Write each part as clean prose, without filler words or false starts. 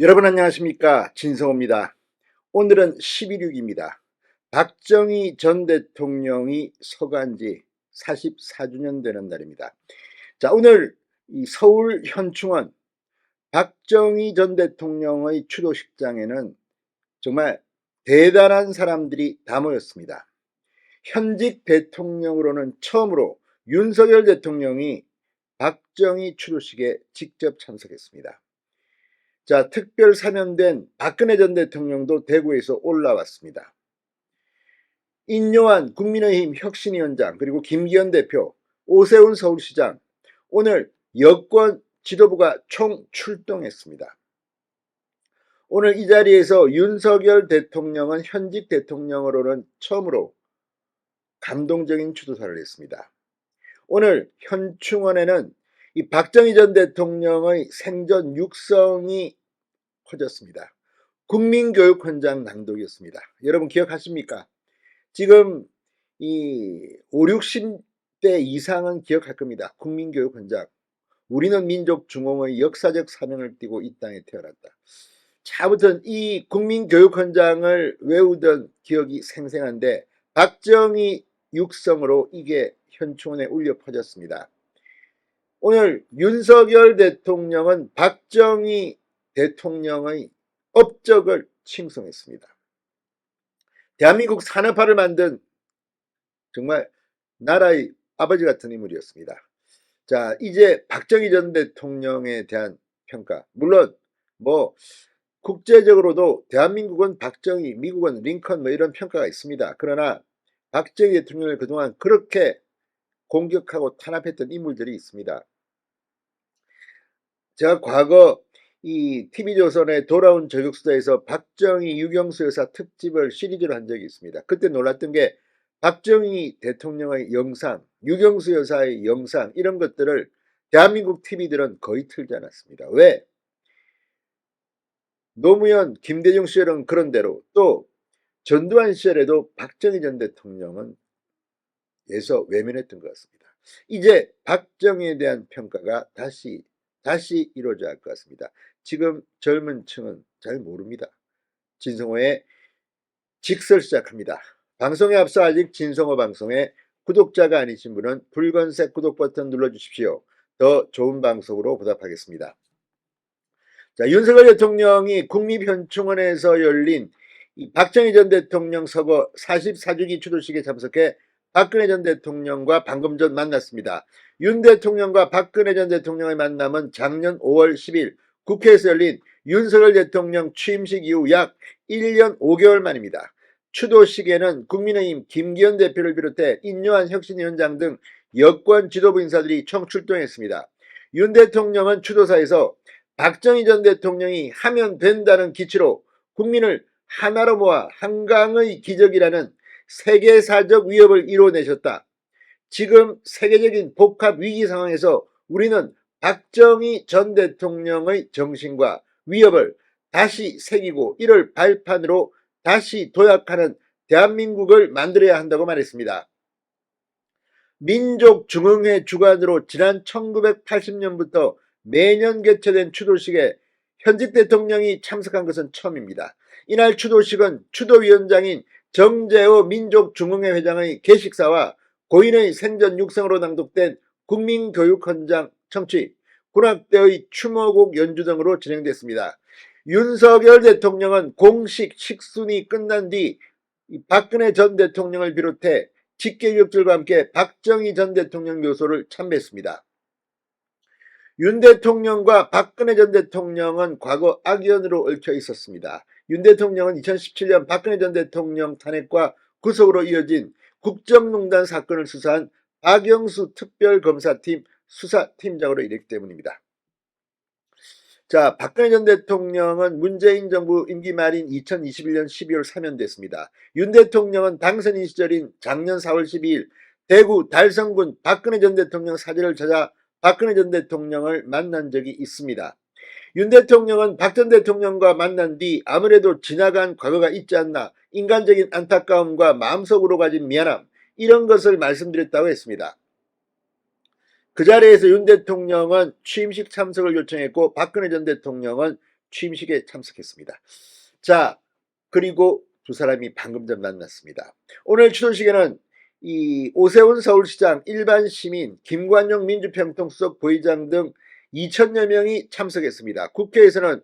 여러분 안녕하십니까, 진성호입니다. 오늘은 11.6입니다. 박정희 전 대통령이 서거한 지 44주년 되는 날입니다. 자, 오늘 이 서울 현충원 박정희 전 대통령의 추도식장에는 정말 대단한 사람들이 다 모였습니다. 현직 대통령으로는 처음으로 윤석열 대통령이 박정희 추도식에 직접 참석했습니다. 자, 특별 사면된 박근혜 전 대통령도 대구에서 올라왔습니다. 인요한 국민의힘 혁신위원장, 그리고 김기현 대표, 오세훈 서울시장, 오늘 여권 지도부가 총 출동했습니다. 오늘 이 자리에서 윤석열 대통령은 현직 대통령으로는 처음으로 감동적인 추도사를 했습니다. 오늘 현충원에는 이 박정희 전 대통령의 생전 육성이 퍼졌습니다. 국민교육헌장 낭독이었습니다. 여러분 기억하십니까? 지금 이 5, 60대 이상은 기억할 겁니다. 국민교육헌장. 우리는 민족 중흥의 역사적 사명을 띠고 이 땅에 태어났다. 자, 아무튼 이 국민교육헌장을 외우던 기억이 생생한데 박정희 육성으로 이게 현충원에 울려 퍼졌습니다. 오늘 윤석열 대통령은 박정희 대통령의 업적을 칭송했습니다. 대한민국 산업화를 만든 정말 나라의 아버지 같은 인물이었습니다. 자, 이제 박정희 전 대통령에 대한 평가. 물론 뭐 국제적으로도 대한민국은 박정희, 미국은 링컨 뭐 이런 평가가 있습니다. 그러나 박정희 대통령을 그동안 그렇게 공격하고 탄압했던 인물들이 있습니다. 제가 과거 이 TV조선의 돌아온 저격수다에서 박정희 유경수 여사 특집을 시리즈로 한 적이 있습니다. 그때 놀랐던 게 박정희 대통령의 영상, 유경수 여사의 영상 이런 것들을 대한민국 TV들은 거의 틀지 않았습니다. 왜? 노무현, 김대중 시절은 그런대로 또 전두환 시절에도 박정희 전 대통령은 에서 외면했던 것 같습니다. 이제 박정희에 대한 평가가 다시 이루어져야 할 것 같습니다. 지금 젊은 층은 잘 모릅니다. 진성호의 직설 시작합니다. 방송에 앞서 아직 진성호 방송에 구독자가 아니신 분은 붉은색 구독 버튼 눌러주십시오. 더 좋은 방송으로 보답하겠습니다. 자, 윤석열 대통령이 국립현충원에서 열린 박정희 전 대통령 서거 44주기 추도식에 참석해 박근혜 전 대통령과 방금 전 만났습니다. 윤 대통령과 박근혜 전 대통령의 만남은 작년 5월 10일 국회에서 열린 윤석열 대통령 취임식 이후 약 1년 5개월 만입니다. 추도식에는 국민의힘 김기현 대표를 비롯해 인요한 혁신위원장 등 여권 지도부 인사들이 총 출동했습니다. 윤 대통령은 추도사에서 박정희 전 대통령이 하면 된다는 기치로 국민을 하나로 모아 한강의 기적이라는 세계사적 위협을 이뤄내셨다. 지금 세계적인 복합 위기 상황에서 우리는 박정희 전 대통령의 정신과 위협을 다시 새기고 이를 발판으로 다시 도약하는 대한민국을 만들어야 한다고 말했습니다. 민족중흥회 주관으로 지난 1980년부터 매년 개최된 추도식에 현직 대통령이 참석한 것은 처음입니다. 이날 추도식은 추도위원장인 정재호 민족중흥회 회장의 계식사와 고인의 생전 육성으로 낭독된 국민교육헌장 청취, 군악대의 추모곡 연주 등으로 진행됐습니다. 윤석열 대통령은 공식 식순이 끝난 뒤 박근혜 전 대통령을 비롯해 직계격들과 함께 박정희 전 대통령 묘소를 참배했습니다. 윤 대통령과 박근혜 전 대통령은 과거 악연으로 얽혀 있었습니다. 윤 대통령은 2017년 박근혜 전 대통령 탄핵과 구속으로 이어진 국정농단 사건을 수사한 박영수 특별검사팀 수사팀장으로 일했기 때문입니다. 자, 박근혜 전 대통령은 문재인 정부 임기 말인 2021년 12월 사면됐습니다. 윤 대통령은 당선인 시절인 작년 4월 12일 대구 달성군 박근혜 전 대통령 사저를 찾아 박근혜 전 대통령을 만난 적이 있습니다. 윤 대통령은 박 전 대통령과 만난 뒤 아무래도 지나간 과거가 있지 않나 인간적인 안타까움과 마음속으로 가진 미안함 이런 것을 말씀드렸다고 했습니다. 그 자리에서 윤 대통령은 취임식 참석을 요청했고 박근혜 전 대통령은 취임식에 참석했습니다. 자, 그리고 두 사람이 방금 전 만났습니다. 오늘 추도식에는 이 오세훈 서울시장, 일반 시민, 김관용 민주평통수석 부의장 등 2,000여 명이 참석했습니다. 국회에서는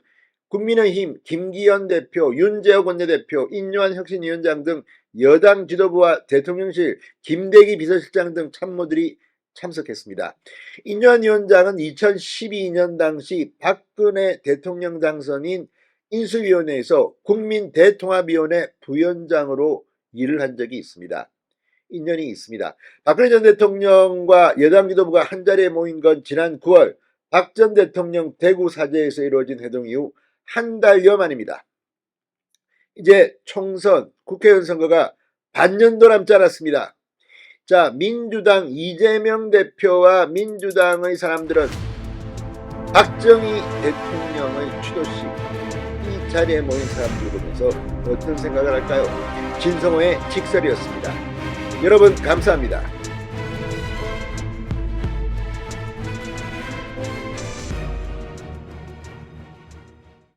국민의힘 김기현 대표, 윤재욱 원내대표, 인요한 혁신위원장 등 여당 지도부와 대통령실 김대기 비서실장 등 참모들이 참석했습니다. 인요한 위원장은 2012년 당시 박근혜 대통령 당선인 인수위원회에서 국민대통합위원회 부위원장으로 일을 한 적이 있습니다. 인연이 있습니다. 박근혜 전 대통령과 여당 지도부가 한자리에 모인 건 지난 9월 박 전 대통령 대구 사저에서 이루어진 회동 이후 한 달여 만입니다. 이제 총선, 국회의원 선거가 반년도 남지 않았습니다. 자, 민주당 이재명 대표와 민주당의 사람들은 박정희 대통령의 추도식 이 자리에 모인 사람들 보면서 어떤 생각을 할까요? 진성호의 직설이었습니다. 여러분 감사합니다.